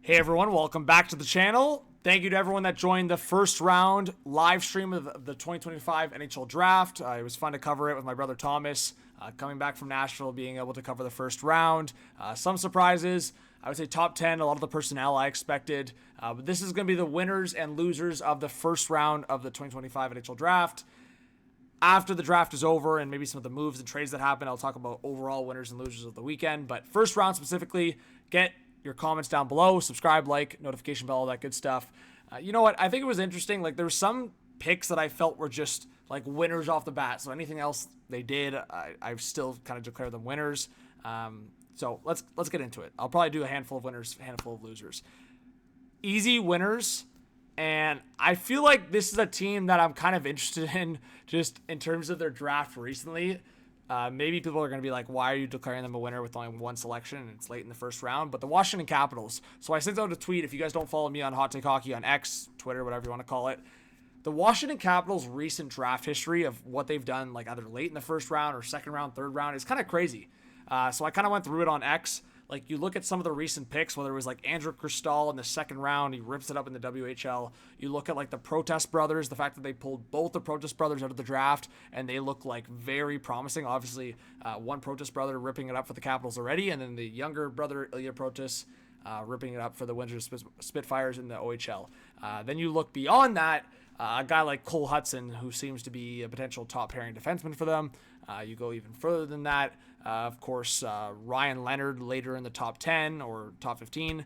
Hey everyone, welcome back to the channel. Thank you to everyone that joined the first round live stream of the 2025 NHL Draft. It was fun to cover it with my brother Thomas, coming back from Nashville, being able to cover the first round. Some surprises, I would say top 10, a lot of the personnel I expected. But this is going to be the winners and losers of the first round of the 2025 NHL Draft. After the draft is over and maybe some of the moves and trades that happen, I'll talk about overall winners and losers of the weekend. But first round specifically, get your comments down below, subscribe, like, notification bell, all that good stuff. You know what? I think it was interesting. Like, there were some picks that I felt were just like winners off the bat. So anything else they did, I've still kind of declared them winners. So let's get into it. I'll probably do a handful of winners, handful of losers. Easy winners. And I feel like this is a team that I'm kind of interested in just in terms of their draft recently. Maybe people are going to be like, why are you declaring them a winner with only one selection and it's late in the first round? But the Washington Capitals. So I sent out a tweet. If you guys don't follow me on Hot Take Hockey on X, Twitter, whatever you want to call it, the Washington Capitals' recent draft history of what they've done, like either late in the first round or second round, third round, is kind of crazy. So I kind of went through it on X. Like, you look at some of the recent picks, whether it was like Andrew Cristall in the second round, he rips it up in the WHL. You look at like the Protest brothers, the fact that they pulled both the Protest brothers out of the draft, and they look like very promising. Obviously, one Protest brother ripping it up for the Capitals already, and then the younger brother, Ilya Protest, ripping it up for the Windsor Spitfires in the OHL. Then you look beyond that, a guy like Cole Hudson, who seems to be a potential top pairing defenseman for them. You go even further than that. Of course, Ryan Leonard later in the top 10 or top 15,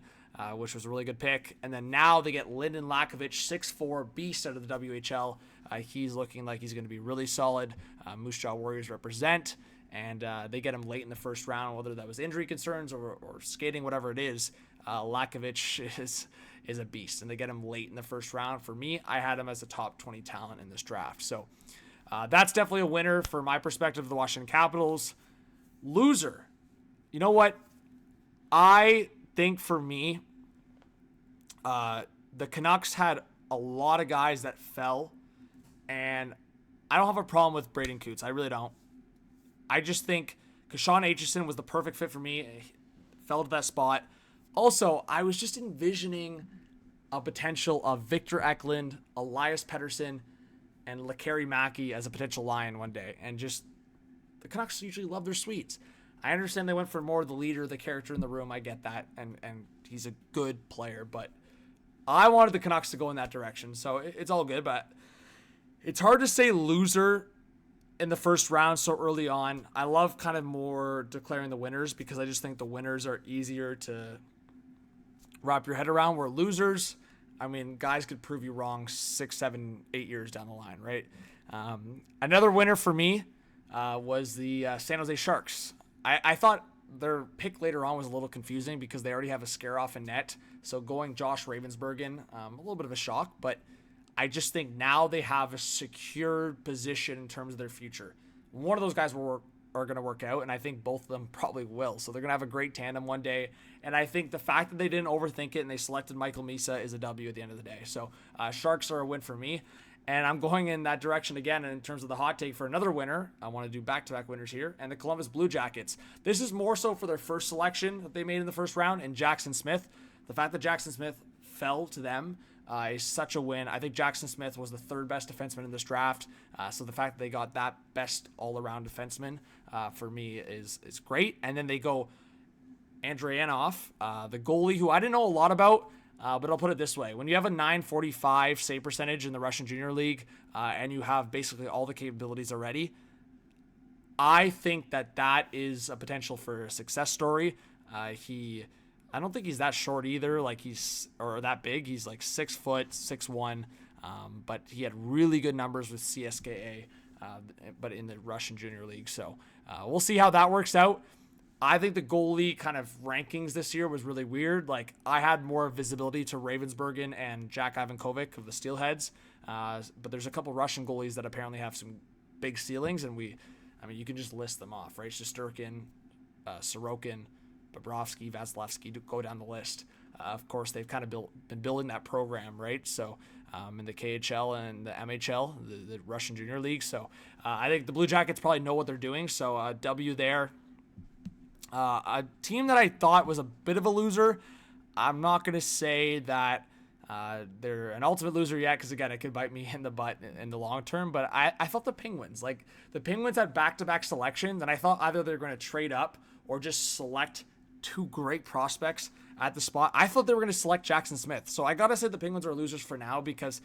which was a really good pick. And then now they get Lyndon Lakovic, 6'4", beast out of the WHL. He's looking like he's going to be really solid. Moose Jaw Warriors represent. And they get him late in the first round, whether that was injury concerns or skating, whatever it is. Lakovic is a beast, and they get him late in the first round. For me, I had him as a top 20 talent in this draft. So that's definitely a winner for my perspective of the Washington Capitals. Loser. You know what? I think for me, the Canucks had a lot of guys that fell, and I don't have a problem with Braden Coots. I really don't. I just think Kashawn Aitchison was the perfect fit for me. He fell to that spot. Also, I was just envisioning a potential of Victor Eklund, Elias Pettersson, and LeCarry Mackey as a potential Lion one day. And just, the Canucks usually love their sweets. I understand they went for more of the leader, the character in the room. I get that. And he's a good player. But I wanted the Canucks to go in that direction. So it's all good. But it's hard to say loser in the first round so early on. I love kind of more declaring the winners because I just think the winners are easier to wrap your head around, where losers, I mean, guys could prove you wrong 6, 7, 8 years down the line, right? Another winner for me was the San Jose Sharks. I thought their pick later on was a little confusing because they already have a scare-off in net. So going Josh Ravensbergen, a little bit of a shock, but I just think now they have a secured position in terms of their future. One of those guys are going to work out, and I think both of them probably will. So they're going to have a great tandem one day. And I think the fact that they didn't overthink it and they selected Michael Misa is a W at the end of the day. So Sharks are a win for me. And I'm going in that direction again in terms of the hot take for another winner. I want to do back-to-back winners here. And the Columbus Blue Jackets. This is more so for their first selection that they made in the first round, and Jackson Smith. The fact that Jackson Smith fell to them is such a win. I think Jackson Smith was the third best defenseman in this draft. So the fact that they got that best all-around defenseman for me is great. And then they go Andrianov, the goalie, who I didn't know a lot about, but I'll put it this way. When you have a .945 save percentage in the Russian Junior League and you have basically all the capabilities already, I think that is a potential for a success story. I don't think he's that short either, or that big. He's like 6 foot, 6'1", but he had really good numbers with CSKA, but in the Russian Junior League. So we'll see how that works out. I think the goalie kind of rankings this year was really weird. Like, I had more visibility to Ravensbergen and Jack Ivankovic of the Steelheads, but there's a couple Russian goalies that apparently have some big ceilings, and you can just list them off, right? Shesterkin, Sorokin, Bobrovsky, Vasilevsky, to go down the list. Of course, they've kind of been building that program, right? So in the KHL and the MHL, the Russian Junior League. So I think the Blue Jackets probably know what they're doing. So W there. A team that I thought was a bit of a loser, I'm not going to say that they're an ultimate loser yet, because again, it could bite me in the butt in the long term. But I thought the Penguins had back-to-back selections, and I thought either they're going to trade up or just select two great prospects at the spot. I thought they were going to select Jackson Smith. So I got to say the Penguins are losers for now, because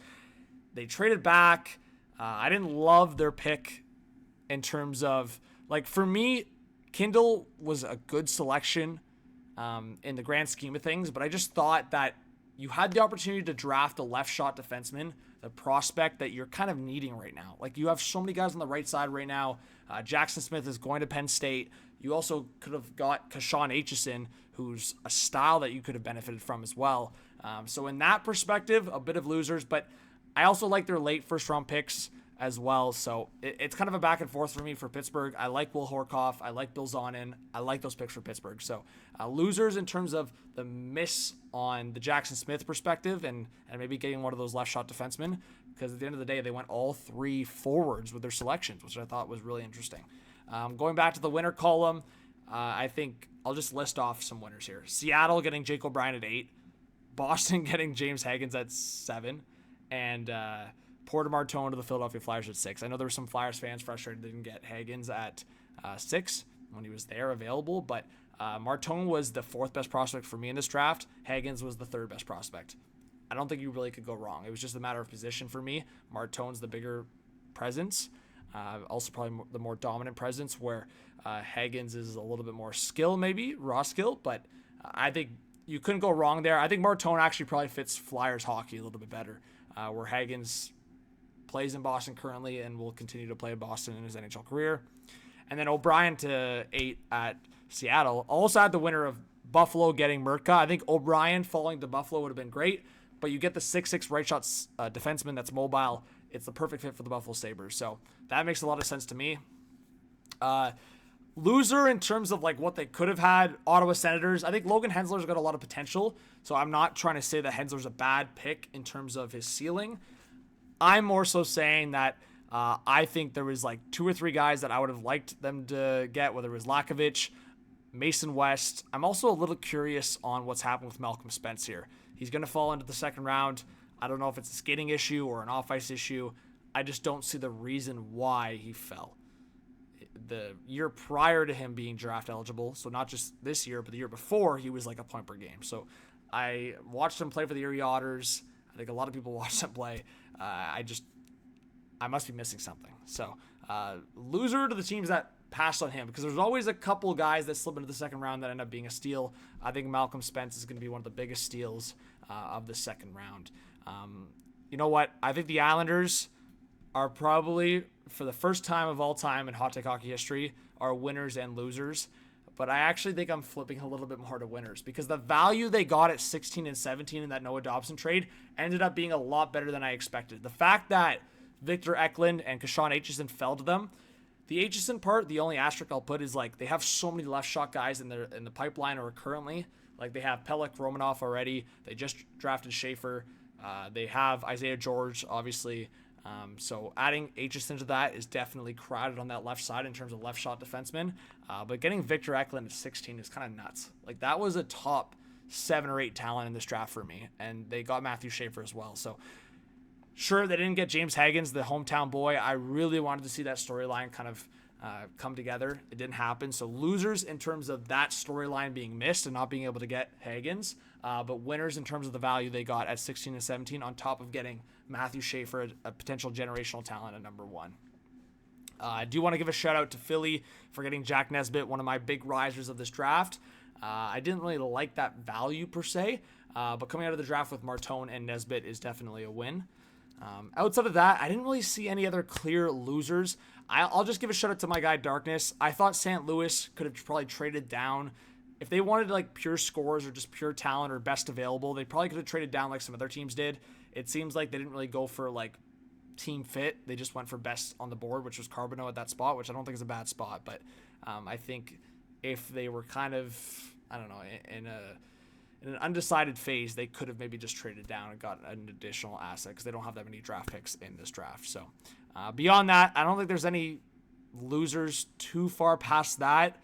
they traded back. I didn't love their pick in terms of, like, for me, Kindle was a good selection in the grand scheme of things, but I just thought that you had the opportunity to draft a left shot defenseman, the prospect that you're kind of needing right now. Like, you have so many guys on the right side right now. Jackson Smith is going to Penn State. You also could have got Kashawn Aitchison, who's a style that you could have benefited from as well. So in that perspective, a bit of losers, but I also like their late first round picks as well. So it's kind of a back and forth for me for Pittsburgh. I like Will Horkoff. I like Bill Zonin. I like those picks for Pittsburgh. So losers in terms of the miss on the Jackson Smith perspective and maybe getting one of those left shot defensemen, because at the end of the day, they went all three forwards with their selections, which I thought was really interesting. Going back to the winner column, I think I'll just list off some winners here. Seattle getting Jake O'Brien at 8, Boston getting James Higgins at 7, and Porter Martone to the Philadelphia Flyers at 6. I know there were some Flyers fans frustrated they didn't get Higgins at 6 when he was there available, but Martone was the 4th best prospect for me in this draft. Higgins was the 3rd best prospect. I don't think you really could go wrong. It was just a matter of position for me. Martone's the bigger presence, also probably the more dominant presence, where Higgins is a little bit more skill, maybe raw skill, but I think you couldn't go wrong there. I think Martone actually probably fits Flyers hockey a little bit better, where Higgins plays in Boston currently and will continue to play in Boston in his NHL career. And then O'Brien to 8 at Seattle. Also had the winner of Buffalo getting Murka. I think O'Brien falling to Buffalo would have been great, but you get the 6'6" right shot defenseman that's mobile. It's the perfect fit for the Buffalo Sabres. So that makes a lot of sense to me. Loser in terms of like what they could have had, Ottawa Senators. I think Logan Hensler's got a lot of potential, so I'm not trying to say that Hensler's a bad pick in terms of his ceiling. I'm more so saying that I think there was like 2 or 3 guys that I would have liked them to get, whether it was Lakovic, Mason West. I'm also a little curious on what's happened with Malcolm Spence here. He's going to fall into the second round. I don't know if it's a skating issue or an off-ice issue. I just don't see the reason why he fell. The year prior to him being draft eligible, so not just this year, but the year before, he was like a point per game. So I watched him play for the Erie Otters. I think a lot of people watched him play. I must be missing something. So loser to the teams that passed on him, because there's always a couple guys that slip into the second round that end up being a steal. I think Malcolm Spence is going to be one of the biggest steals of the second round. You know what? I think the Islanders are probably, for the first time of all time in hot take hockey history, are winners and losers. But I actually think I'm flipping a little bit more to winners, because the value they got at 16 and 17 in that Noah Dobson trade ended up being a lot better than I expected. The fact that Victor Eklund and Kashawn Aitchison fell to them, the Aitchison part, the only asterisk I'll put is like they have so many left shot guys in the pipeline or currently. Like they have Pelech Romanov already. They just drafted Schaefer. They have Isaiah George, obviously. So adding Aitchison to that is definitely crowded on that left side in terms of left shot defensemen. But getting Victor Eklund at 16 is kind of nuts. Like that was a top 7 or 8 talent in this draft for me. And they got Matthew Schaefer as well. So sure, they didn't get James Higgins, the hometown boy. I really wanted to see that storyline kind of come together. It didn't happen. So losers in terms of that storyline being missed and not being able to get Higgins. But winners in terms of the value they got at 16 and 17 on top of getting Matthew Schaefer, a potential generational talent at number 1. I do want to give a shout out to Philly for getting Jack Nesbitt, one of my big risers of this draft. I didn't really like that value per se, but coming out of the draft with Martone and Nesbitt is definitely a win. Outside of that, I didn't really see any other clear losers. I'll just give a shout out to my guy Darkness. I thought St. Louis could have probably traded down. If they wanted like pure scores or just pure talent or best available, they probably could have traded down like some other teams did. It seems like they didn't really go for like team fit. They just went for best on the board, which was Carbonneau at that spot, which I don't think is a bad spot. But I think if they were kind of, I don't know, in an undecided phase, they could have maybe just traded down and got an additional asset because they don't have that many draft picks in this draft. So beyond that, I don't think there's any losers too far past that.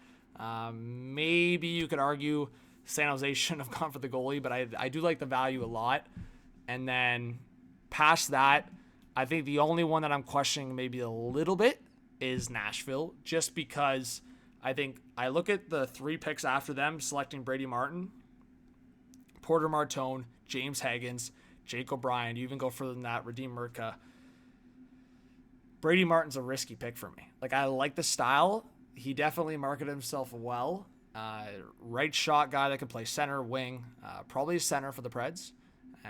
Maybe you could argue San Jose shouldn't have gone for the goalie, but I do like the value a lot. And then past that, I think the only one that I'm questioning maybe a little bit is Nashville, just because I think I look at the 3 picks after them selecting Brady Martin, Porter Martone, James Higgins, Jake O'Brien. You even go further than that, Radim Murka. Brady Martin's a risky pick for me. Like, I like the style. He definitely marketed himself well. Right shot guy that can play center, wing, probably center for the Preds.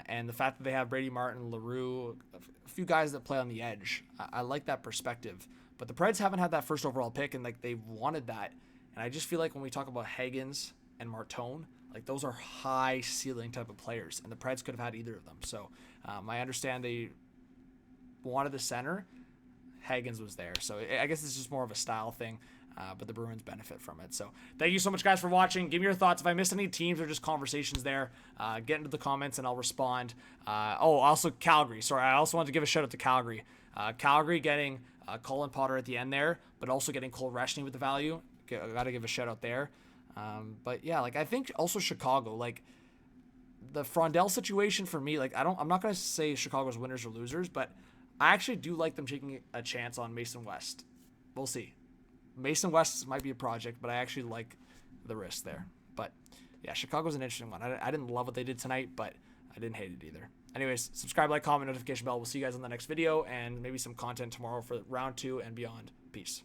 And the fact that they have Brady Martin, LaRue, a few guys that play on the edge, I like that perspective. But the Preds haven't had that first overall pick, and like they wanted that. And I just feel like when we talk about Higgins and Martone, like those are high ceiling type of players, and the Preds could have had either of them. So I understand they wanted the center. Higgins was there, so I guess it's just more of a style thing. But the Bruins benefit from it. So thank you so much, guys, for watching. Give me your thoughts. If I missed any teams or just conversations there, get into the comments and I'll respond. Also Calgary. Sorry, I also wanted to give a shout out to Calgary. Calgary getting Colin Potter at the end there, but also getting Cole Reshney with the value. I got to give a shout out there. But yeah, like I think also Chicago, like the Frondell situation for me, like I'm not going to say Chicago's winners or losers, but I actually do like them taking a chance on Mason West. We'll see. Mason West might be a project, but I actually like the risk there. But yeah, Chicago's an interesting one. I didn't love what they did tonight, but I didn't hate it either. Anyways, subscribe, like, comment, notification bell. We'll see you guys on the next video and maybe some content tomorrow for round 2 and beyond. Peace.